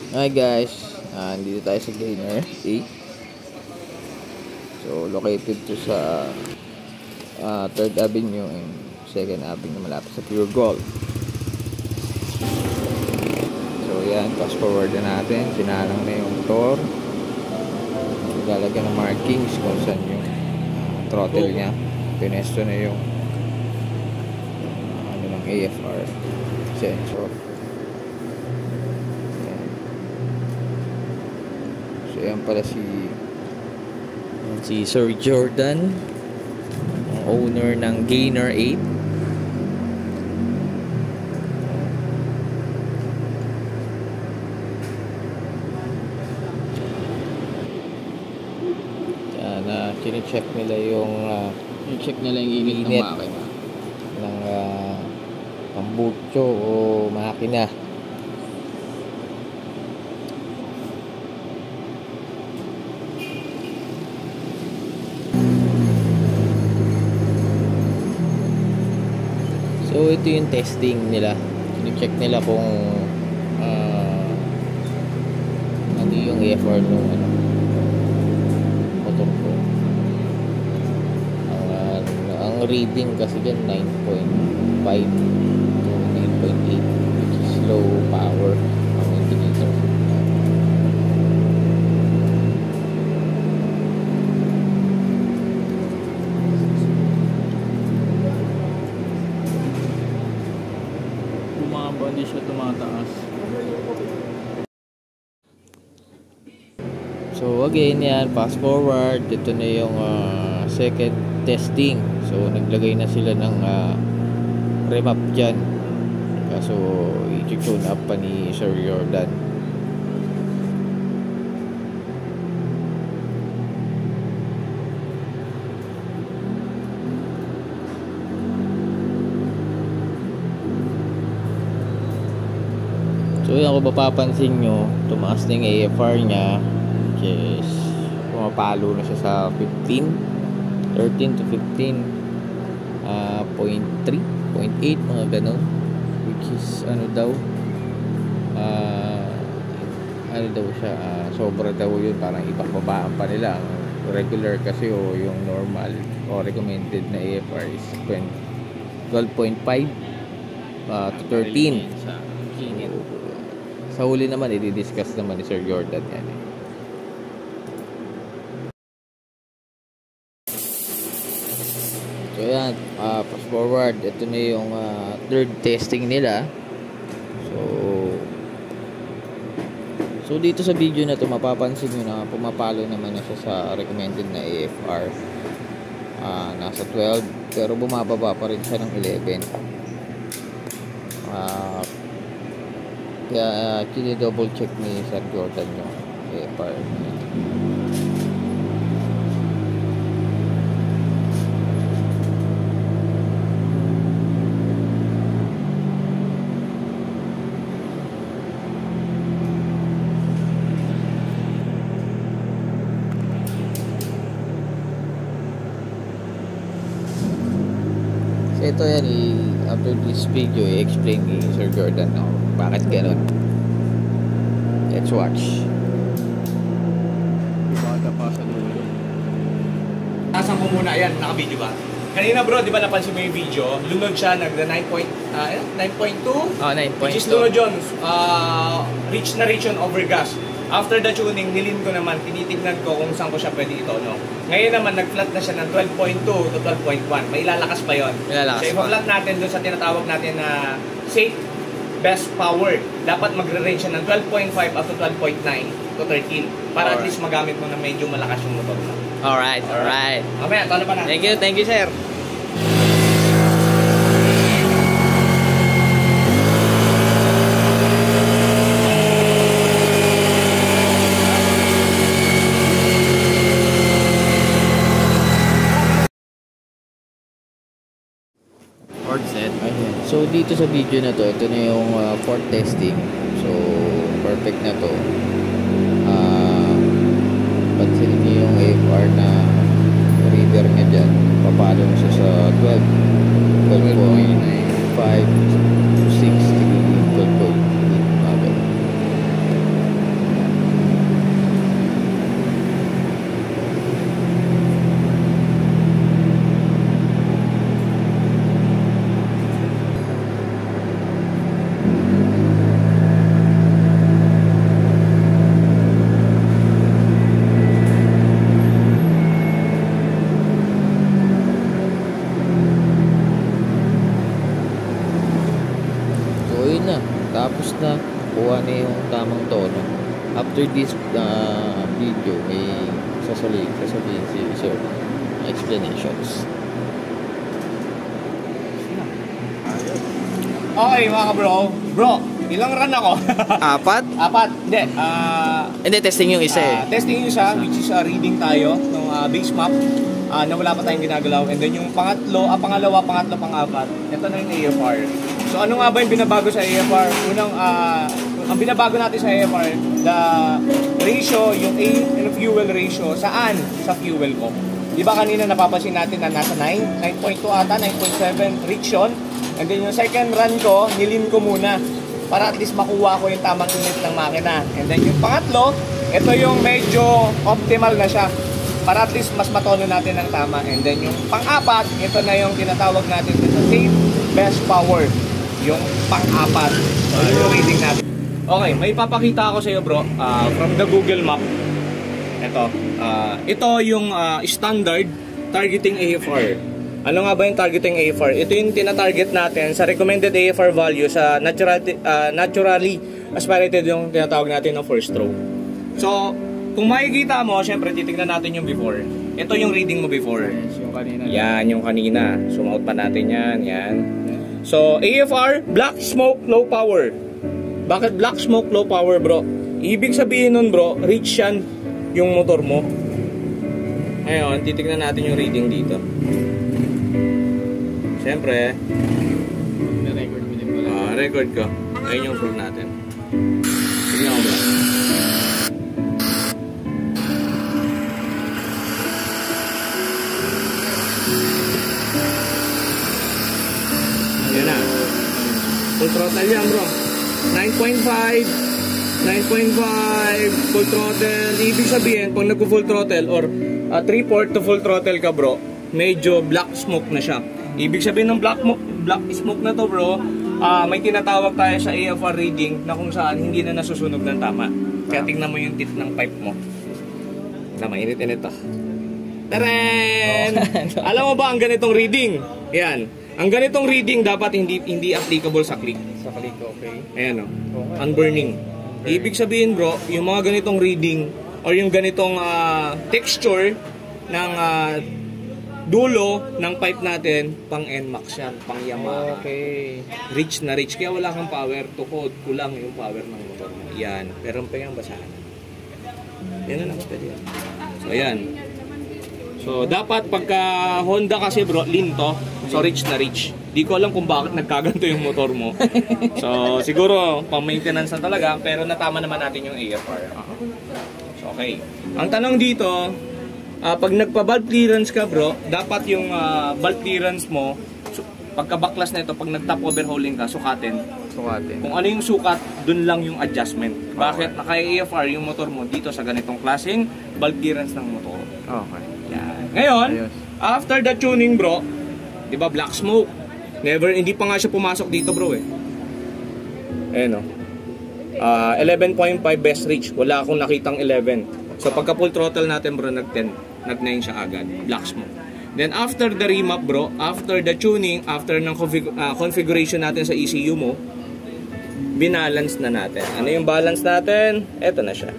Hi guys, dito tayo sa Gainer 8. So located to sa 3rd Avenue and 2nd Avenue, malapit sa Pure Gold. So yan, fast forward na natin. Sinalang na yung motor. Lalagyan ng markings kung saan yung throttle niya. Pinesto na yung ng AFR sensor. So yan pala si Sir Jordan, ang owner ng Gainer 8. Yan, chine-check nila yung init ng makina ng pambutso o makina. So ito yung testing nila. Chine-check nila kung ano yung AFR nung motor ko. Ang reading kasi dyan 9.5 to 9.8, which is low power ang indicator. bumaba, hindi siya tumataas. So again yan, fast forward, ito na yung second testing. So naglagay na sila ng remap dyan, kaso i-tune up pa ni Sir Jordan. So yan, kung mapapansin nyo, tumaas na yung AFR nya, which is pumapalo na siya sa 13 to 15, 0.3, 0.8, mga ganun, which is ano daw siya, sobra daw yun, parang ipakbabaan pa nila. Ang regular kasi o yung normal o recommended na AFR is 12.5 to 13. Sa huli naman, i-discuss naman ni Sir Jordan yan. So yan, fast forward, ito na yung third testing nila. So dito sa video na to, mapapansin nyo na pumapalo naman na siya sa recommended na AFR. Nasa 12, pero bumababa pa rin siya ng 11. Kaya double check ni Sir Jordan yung AFR. So ito yan, after this video, i-explain ni Sir Jordan bakit ganun. Let's watch. Ibada pa sa dulo. Nasaan ko muna, yan, naka-video ba? Kanina bro, di ba napansin mo yung video? Lunod siya, nagda 9.2? 9.2. Which is lunod yun, reach na yun over gas. After the tuning, nilin ko naman, tinitignan ko kung saan ko siya pwede ito, no? Ngayon naman, nag-flat na siya ng 12.2 to 12.1. May ilalakas pa yun. So, i-flat natin dun sa tinatawag natin na safe best power. Dapat magre-range siya ng 12.5 up to 12.9 to 13. Para at least magamit mo na medyo malakas yung motor mo. Alright. Mamaya, talo pa na. Thank you sir. So dito sa video na to, ito na yung fourth testing. So perfect na to. Pansinin niyo yung AFR na reader niya dyan. Papalo na siya sa 12. 12.5 to 6. 12.8. tapos na, kuha na yung tamang tono. After this video, may sasabihin si Sir explanations. Okay mga kabro. Bro, ilang run ako? 4? Apat. Hindi. Hindi, testing yung isa eh. Testing yung isa, which is reading tayo ng base map na wala pa tayong ginagalaw. And then yung pangalawa, pangatlo, pang-apat, ito na yung AFR. So ano nga ba yung binabago sa AFR? Unang, ang binabago natin sa AFR, the ratio, yung A and fuel ratio, saan? Sa fuel ko. Di ba kanina napapansin natin na nasa 9? 9.2 ata, 9.7 reach yun. And then yung second run ko, nilin ko muna para at least makuha ko yung tamang init ng makina. And then yung pangatlo, ito yung medyo optimal na siya para at least mas matono natin ng tama. And then yung pang-apat, ito na yung tinatawag natin sa safe best power. Yung pang-apat. So yun yung reading natin. Okay, may papakita ako sa iyo bro from the Google Map. Ito yung standard targeting AFR. Ano nga ba yung targeting AFR? Ito yung tinatarget natin sa recommended AFR value sa naturally aspirated yung tinatawag natin ng first row. So, kung makikita mo, syempre titignan natin yung before. Ito yung reading mo before. Yes, yung kanina. Yan, yung kanina. Zoom out pa natin yan. Yan. So, AFR, black smoke, low power. Bakit black smoke, low power bro? Ibig sabihin nun bro, reach yan yung motor mo. Ngayon, titignan natin yung reading dito. Siyempre, Na-record mo din pala. record ko. Ayun yung proof natin. Tignan ko ba? Yan na. Full throttle yan bro. 9.5 full throttle. Ibig sabihin, pag nag-full throttle or 3/4 to full throttle ka bro, medyo black smoke na siya. Ibig sabihin ng black smoke na to bro, may tinatawag tayo sa AFR reading na kung saan hindi na nasusunog ng tama. Kaya tingnan mo yung tip ng pipe mo. Na mainit-init to. Taren! Alam mo ba ang ganitong reading? Yan. Ang ganitong reading dapat hindi applicable sa click. Sa click, okay. Ayan o. Unburning. Ibig sabihin bro, yung mga ganitong reading or yung ganitong texture ng dulo ng pipe natin, pang NMAX yan, pang Yamaha. Okay. Rich na rich. Kaya wala kang power. Tukod, kulang yung power ng motor mo. Yan. Pero pa yung basahan. Yan na lang. Pwede yan. So, yan. So, dapat pagka Honda kasi bro, lean to. So, rich na rich. Di ko alam kung bakit nagkaganto yung motor mo. So, siguro, pang maintenance na talaga. Pero natama naman natin yung AFR. So, okay. Ang tanong dito, pag nagpa-valve clearance ka bro, dapat yung valve clearance mo, pagka-backlas na ito, pag nag-top overhauling ka, sukatin. Kung ano yung sukat, dun lang yung adjustment. Bakit? Naka-AFR yung motor mo dito sa ganitong klaseng valve clearance ng motor. Okay. Yan. Ngayon, Ayos. after the tuning bro, di ba black smoke? Hindi pa nga siya pumasok dito bro eh. Ayan o. 11.5 best reach. Wala akong nakitang 11. So pagka full throttle natin bro, nag-10, nag-9 siya agad, black smoke. Then after the remap bro, after the tuning, after ng configuration natin sa ECU mo, binalance na natin. Ano yung balance natin? Eto na siya.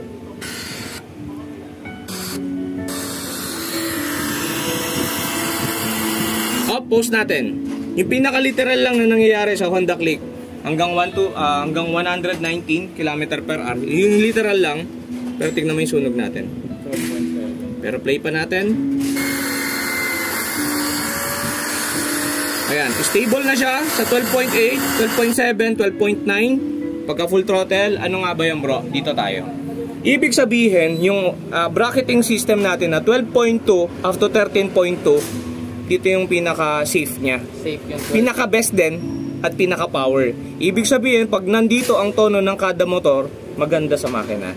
Post natin. Yung pinaka-literal lang na nangyayari sa Honda Click hanggang 119 km per hour. Yung literal lang. Pero tignan mo yung sunog natin. 12.7. Pero play pa natin. Ayan, stable na siya sa 12.8, 12.7, 12.9. Pagka full throttle, ano nga ba yan bro? Dito tayo. Ibig sabihin, yung bracketing system natin na 12.2 up to 13.2, dito yung pinaka-safe niya. Safe yung Pinaka-best din at pinaka-power. Ibig sabihin, pag nandito ang tono ng kada motor, maganda sa makina.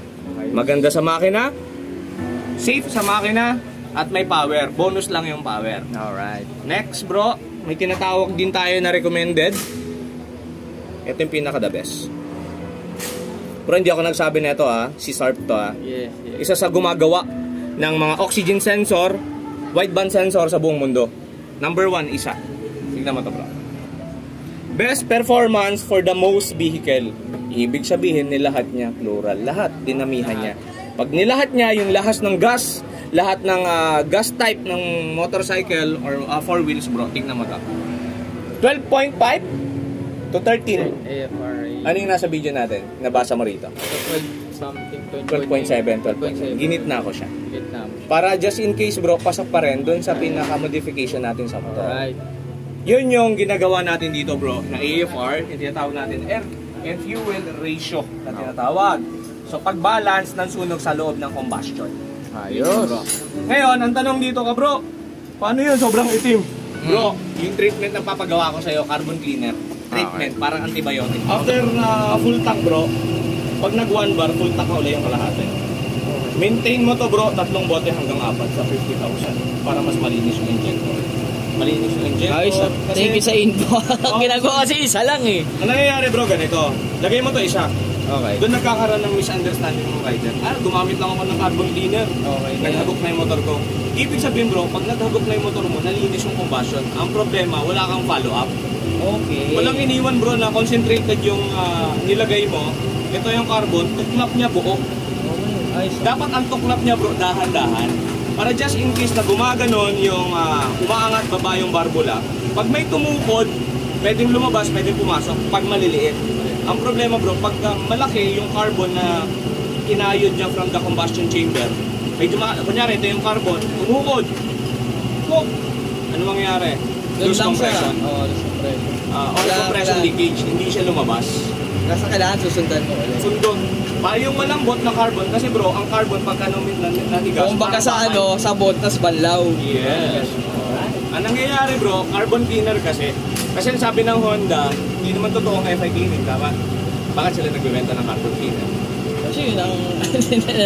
Maganda sa makina, safe sa makina, at may power. Bonus lang yung power. Alright. Next bro, may tinatawag din tayo na recommended. Ito yung pinaka-the best. Pero hindi ako nagsabi nito si Sharp to Yes, yes. Isa sa gumagawa ng mga oxygen sensor, wideband sensor sa buong mundo. Number 1, isa. Tingnan mo to bro. Best performance for the most vehicle. Ibig sabihin, nilahat niya, plural. Lahat, dinamihan niya. Pag nilahat niya, yung lahas ng gas, lahat ng gas type ng motorcycle or 4 wheels, bro, tingnan mo to. 12.5 to 13. AFR. Ano yung nasa video natin? Nabasa mo rito? 12 something. 12.7, 12.7. Ginit na ako siya. Vietnam. Para just in case, bro, pasok pa rin dun sa pinaka-modification natin sa motor. Alright. Yun yung ginagawa natin dito, bro, na AFR, yung tinatawag natin air and fuel ratio na tinatawag. So, pag-balance ng sunog sa loob ng combustion. Ayos. Ngayon, ang tanong dito ka, bro, paano yun? Sobrang itim. Bro, yung treatment na papagawa ko sa'yo, carbon cleaner. Treatment, parang antibiotic. After full tank, bro, pag nag 1 bar, full tank na ulit yung kalahati. Maintain mo to, bro, 3 bote hanggang 4 sa 50,000 para mas malinis yung injector. Malinis yung injector. Ayos, thank you sa info. Ginagawa kasi isa lang eh. Ang nangyayari, bro, ganito. Lagay mo to isa. Okay. Doon nagkakaroon ng misunderstanding ng rider. Gumamit lang ako ng carbon cleaner. Okay. Naghagok na yung motor ko. Ibig sabihin, bro, pag naghagok na yung motor mo, nalinis yung combustion. Ang problema, wala kang follow-up. Okay. Walang iniwan, bro, na concentrated yung nilagay mo. Ito yung carbon, tuklap niya buo. Ayos. Dapat ang tuklap niya, bro, dahan-dahan. Para just in case na gumaganon yung umaangat baba yung barbula. Pag may tumukod, pwedeng lumabas, pwedeng pumasok. Pag maliliit. Ang problema, bro, pag malaki yung carbon na kinayod niya from the combustion chamber, medyo kunyari, ito yung carbon, tumukod. Cook! Ano mangyayari? Loose compression. Oo, loose compression. Or compression leakage, hindi siya lumabas. Nasa kailangan susundan mo ulit. Sundot. Pa yung malambot na carbon, kasi bro, ang carbon pagka natigas. Kung baka sa sa botas banlaw. Yes. Ang nangyayari, bro, carbon cleaner kasi sabi ng Honda, hindi naman totoong FI cleaning, tama? Bakit sila nagbebenta ng carbon cleaner? Kasi yun ang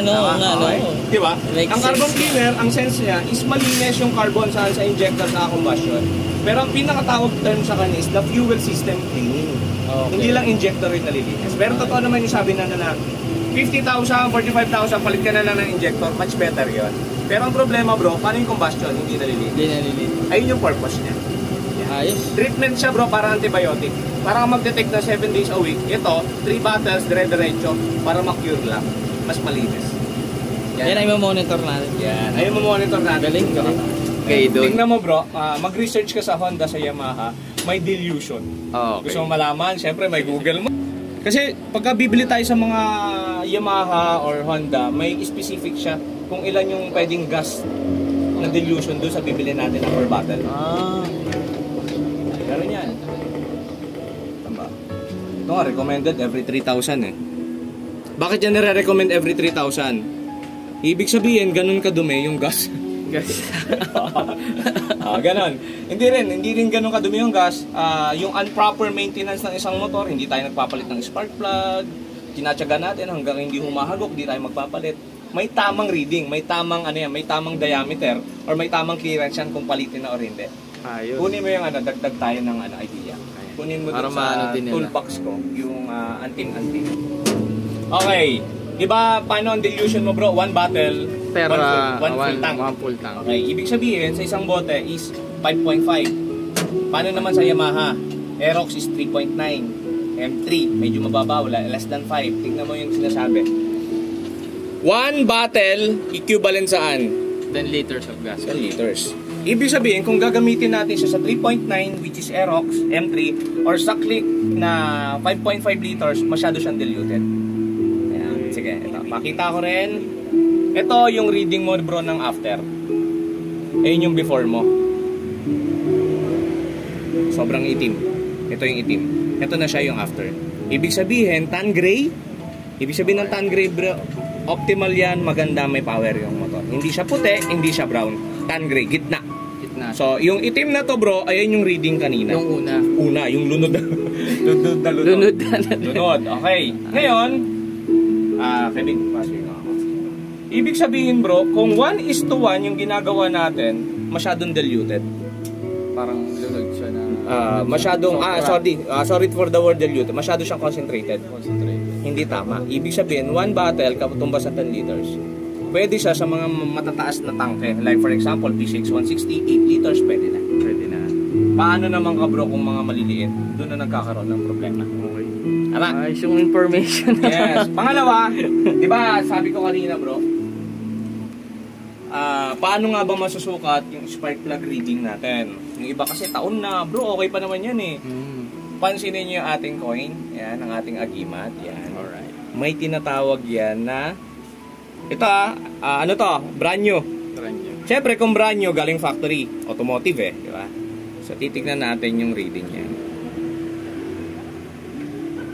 ano. Di ba? Makes Ang carbon sense. cleaner, ang sense niya is malinis yung carbon sa injector sa combustion. Pero ang pinakatawag term sa kanya is the fuel system cleaning. Okay. Hindi lang injector rin nalilinis. Pero totoo naman yung sabi na 50,000, 45,000, palit ka na lang ng injector, much better yon. Pero ang problema, bro, paano yung combustion? Hindi nalilinis. Hindi nalilinis. Ayun yung purpose niya. Ayos. Treatment siya, bro, para antibiotic. Para mag-detect na 7 days a week. Ito, 3 bottles, dire-diretso, para ma-cure lang. Mas malinis. Yan ay monitor natin. Yan. Ayun mo monitor natin. Galing. Okay, tingnan mo, bro, mag-research ka sa Honda, sa Yamaha, may dilution. Okay. Gusto mo malaman, syempre may Google mo. Kasi pagka bibili tayo sa mga Yamaha or Honda, may specific siya kung ilan yung pwedeng gas na dilution doon sa bibili natin na per bottle. Meron yan. Tama. Ito nga, recommended every 3,000 eh. Bakit yan nire-recommend every 3,000? Ibig sabihin, ganun kadumi yung gas. Ganon. Hindi rin ganun kadumi yung gas. Yung improper maintenance ng isang motor, hindi tayo nagpapalit ng spark plug. Tinatsaga natin hanggang hindi humahagok, hindi tayo magpapalit. May tamang reading, may tamang may tamang diameter or may tamang clearance yan kung palitin na or hindi. Ayos. Kunin mo yung dagdag tayo ng idea. Kunin mo Para dun sa maano din nila. toolbox ko, yung anting-anting. Okay. Diba, paano ang dilution mo, bro? 1 bottle, Per one full tank. One full tank. Okay, ibig sabihin, sa isang bote is 5.5. Paano naman sa Yamaha? Aerox is 3.9. M3, medyo mababa, less than 5. Tingnan mo yung sinasabi. 1 bottle, equivalent saan? 10 liters of gas. 10 liters. Ibig sabihin, kung gagamitin natin siya sa 3.9, which is Aerox, M3, or sa Click na 5.5 liters, masyado siyang diluted. Ayan, sige, ito. Pakita ko rin. Ito yung reading mo, bro, ng after. Ayun yung before mo. Sobrang itim. Ito yung itim. Ito na siya yung after. Ibig sabihin, tan gray. Ibig sabihin ng tan gray, bro, optimal yan, maganda, may power yung motor. Hindi siya puti, hindi siya brown. Tan gray, gitna. So, yung itim na to, bro, ayan yung reading kanina. Yung una. Una, yung lunod. Lunod. Lunod, okay. Ngayon, Kevin, pasok na ako. Ibig sabihin, bro, kung 1:1 yung ginagawa natin, masyadong diluted. Parang lunod siya na... sorry for the word diluted. Masyado siyang concentrated. Hindi tama. Ibig sabihin, 1 bottle, katumbas sa 10 liters. Pwede siya sa mga matataas na tangke. Like for example, P6 160, 8 liters, pwede na. Pwede na. Paano naman ka, bro, kung mga maliliit? Doon na nagkakaroon ng problema. Okay. Ayos yung information. Yes. Pangalawa, di ba sabi ko kanina bro, paano nga ba masusukat yung spark plug reading natin? Yung iba kasi taon na, bro, okay pa naman yan eh. Pansinin nyo yung ating coin, yan, ang ating agimat, yan. Alright. May tinatawag yan na, ito ano to, brand new. Siyempre kung brand new, galing factory, automotive eh, di ba? So titignan natin yung reading niya.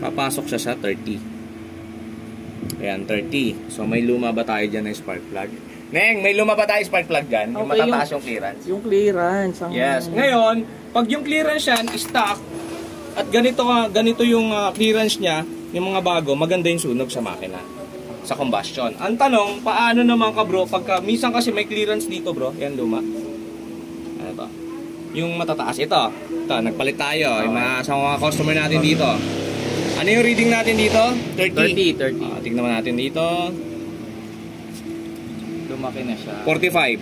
Papasok siya sa 30. Ayan, 30. So may luma ba tayo dyan ng spark plug? Neng, may luma ba tayo spark plug dyan? Yung Okay, matataas yung clearance. Yung clearance. Yes. Ngayon, pag yung clearance yan, stock, at ganito yung clearance niya, yung mga bago, maganda yung sunog sa makina. Sa combustion. Ang tanong, paano naman ka bro, pagka, minsan kasi may clearance dito bro, yan luma. Ano to? Yung matataas, ito, nagpalit tayo, yung sa mga customer natin dito. Ano yung reading natin dito? 30. 30. Tignan natin dito. Lumaki na siya. 45.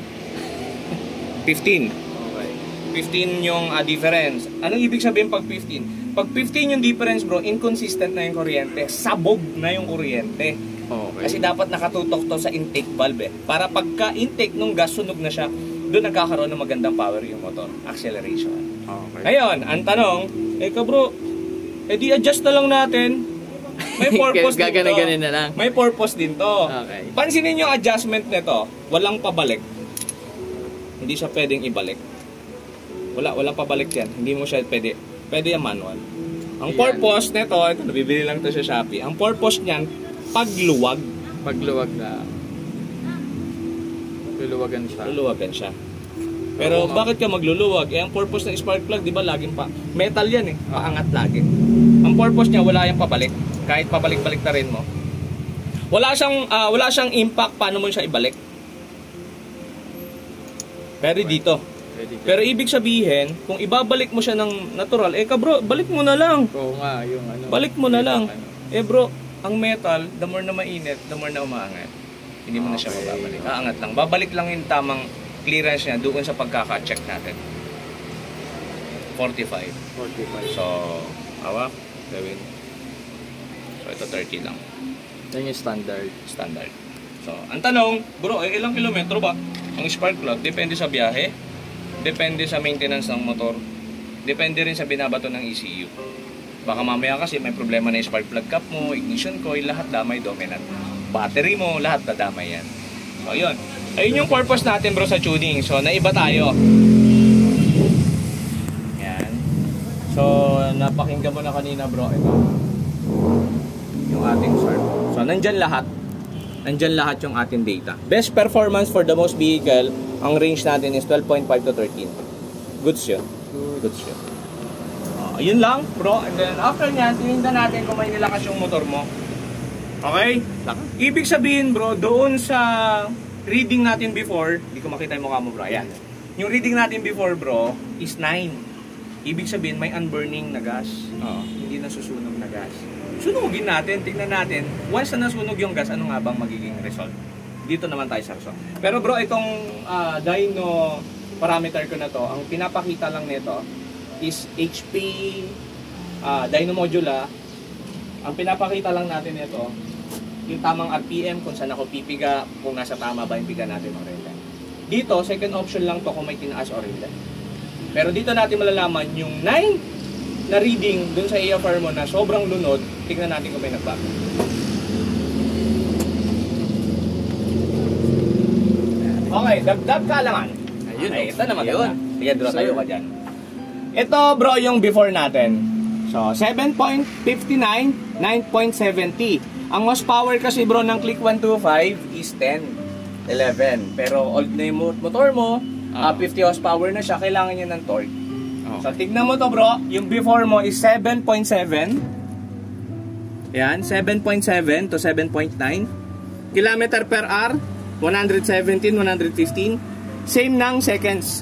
15. Okay. 15 yung difference. Anong ibig sabihin pag 15? Pag 15 yung difference bro, inconsistent na yung kuryente. Sabog na yung kuryente. Okay. Kasi dapat nakatutok to sa intake valve eh. Para pagka intake nung gas, sunog na siya, doon nagkakaroon ng magandang power yung motor. Acceleration. Okay. Ngayon, ang tanong, bro, di adjust na lang natin. May purpose din to. Gagana-ganan na lang. May purpose din to. Okay. Pansinin yung adjustment nito. Walang pabalik. Hindi siya pwedeng ibalik. Walang pabalik yan. Hindi mo siya pwede. Pwede yung manual. Ang purpose nito, ito nabibili lang to sa Shopee. Ang purpose niyan, pagluwag. Pagluwag na. Luluwagan siya. Luluwagan siya. Pero bakit ka magluluwag? Ang purpose ng spark plug, di ba, laging metal yan eh. Paangat lagi. Ang purpose niya, wala yung pabalik. Kahit pabalik-balik na rin mo. Wala siyang impact paano mo siya ibalik. Pero dito. Pero ibig sabihin, kung ibabalik mo siya ng natural, bro, balik mo na lang. Oo nga, yung ano. Balik mo na lang. Bro, ang metal, the more na mainit, the more na umaangat. Hindi mo na siya mababalik. Aangat lang. Babalik lang yung tamang clearance niya doon sa pagkaka-check natin. 45. So, hawak. Gawin. So, ito 30 lang. Yan yung standard. Standard. So, ang tanong, bro, ilang kilometro ba ang spark plug? Depende sa biyahe. Depende sa maintenance ng motor. Depende rin sa binabato ng ECU. Baka mamaya kasi may problema na yung spark plug cap mo, ignition coil, lahat damay dominant. Battery mo, lahat dadamay yan. So, yun. Ayun yung purpose natin bro sa tuning. So, naiba tayo. Yan. So, napakinggan mo na kanina bro. Ito. Yung ating start. So, nandyan lahat. Nandyan lahat yung ating data. Best performance for the most vehicle, ang range natin is 12.5 to 13. Goods yun. Goods yun. Yun lang bro. And then after nyan, tinignan natin kung may nilakas yung motor mo. Okay? Ibig sabihin bro, doon sa reading natin before, hindi ko makita yung mukha mo bro. Ayan. Yung reading natin before bro is 9. Ibig sabihin may unburning na gas. Hindi nasusunog na gas. Sunugin natin, tignan natin. Once na nasunog yung gas, ano nga bang magiging result? Dito naman tayo sa result. Pero bro, itong dyno parameter ko na to, ang pinapakita lang nito is HP dyno module. Ang pinapakita lang natin nito, yung tamang RPM, kung saan ako pipiga, kung nasa tama ba yung piga natin o rin. Dito, second option lang to kung may tinaas o rin. Pero dito natin malalaman yung 9 na reading dun sa AFR mo na sobrang lunod. Tignan natin kung may nagbago. Okay, dagdag kaalaman. Ayun, okay, ito naman yun. Sige, draw tayo ka dyan. Ito bro yung before natin. So, 7.59, 9.70. Ang horsepower kasi bro ng Click 125 is 10, 11. Pero old na yung motor mo, 50 horsepower na siya, kailangan niya ng torque. So, tignan mo to bro, yung before mo is 7.7. Yan, 7.7 to 7.9. Kilometer per hour, 117, 115. Same ng seconds.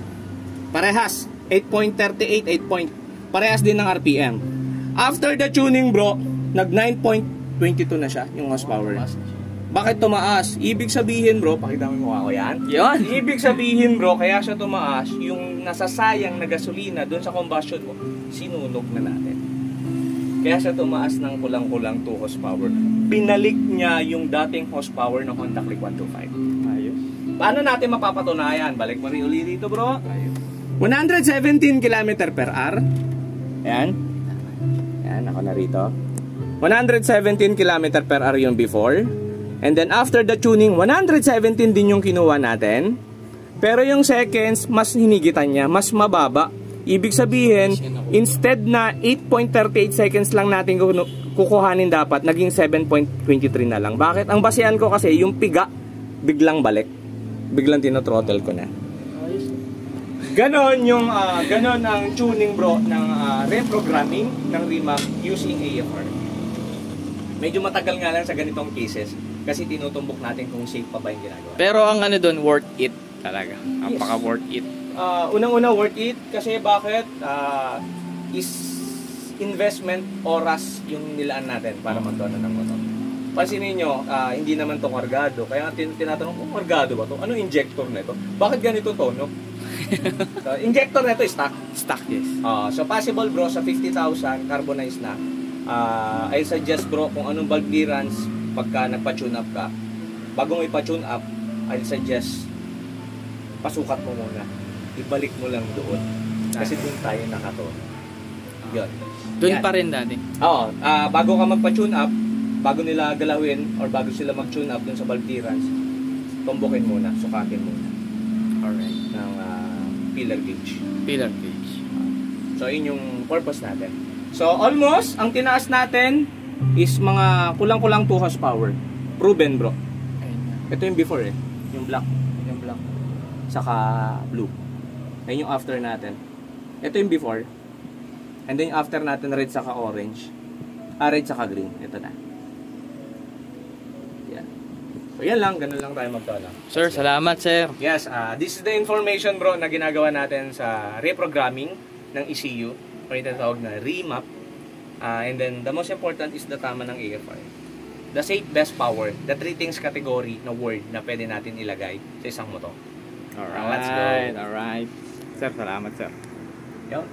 Parehas, 8.38, 8. Parehas din ng RPM. After the tuning bro, nag 9.22 na siya, yung horsepower. Bakit tumaas? Ibig sabihin bro, pakita mo yung mukha ko yan. Yan. Ibig sabihin bro, kaya siya tumaas, yung nasasayang na gasolina doon sa combustion mo, sinunog na natin. Kaya siya tumaas ng kulang-kulang 2 horsepower. Pinalik niya yung dating horsepower ng Honda Click 125. Ayos. Paano natin mapapatunayan? Balik mo rin uli dito, bro. Ayos. 117 km per hour. Ayan. Ayan, ako na rito. 117 km per hour yung before. And then after the tuning, 117 din yung kinuha natin. Pero yung seconds, mas hinigitan niya, mas mababa. Ibig sabihin, instead na 8.38 seconds lang natin kukuhanin dapat, naging 7.23 na lang. Bakit? Ang basehan ko kasi, yung piga, biglang balik. Biglang tinotrottle ko na. Ganon yung, ganon ang tuning bro ng reprogramming ng remap using AFR. Medyo matagal nga lang sa ganitong cases kasi tinutumbok natin kung safe pa ba yung ginagawa. Pero ang ano doon, worth it talaga. Napaka worth it. Unang-una worth it kasi bakit? Is investment oras yung nilaan natin para magdono ng motor. Pansinin nyo, hindi naman to kargado. Kaya tinatanong kung kargado ba to? Ano injector na ito? Bakit ganito to, no? So, injector na ito is stock. Stock, yes. So possible bro, sa 50,000 carbonized na. I suggest bro, kung anong valve clearance pagka nagpa-tune up ka, bago mo ipa-tune up, I'll suggest pasukat mo muna. Ibalik mo lang doon. Kasi doon tayo nakato. Yun. Doon Yan. pa rin dati. Oo. Bago ka magpa-tune up, bago nila galawin, or bago sila mag-tune up doon sa valve clearance, tumbukin muna, sukatin muna. Alright. Ng pillar gauge. Pillar gauge. So, yun yung purpose natin. So, almost, ang tinaas natin is mga kulang-kulang 2 horsepower. Proven, bro. Ito yung before eh. Yung black. Yung black. Saka blue. Ayun yung after natin. Ito yung before. And then yung after natin, red saka orange. Red saka green. Ito na. Yan. So, yan lang. Ganun lang tayo magtala. Sir, salamat, sir. Yes, this is the information bro na ginagawa natin sa reprogramming ng ECU o yung tinatawag na remap. And then the most important is the tama ng AFR. The safe, best power. The 3 things category na word na pwede natin ilagay sa isang motor. Alright. Let's go. Alright. Sir, salamat, sir. Yun.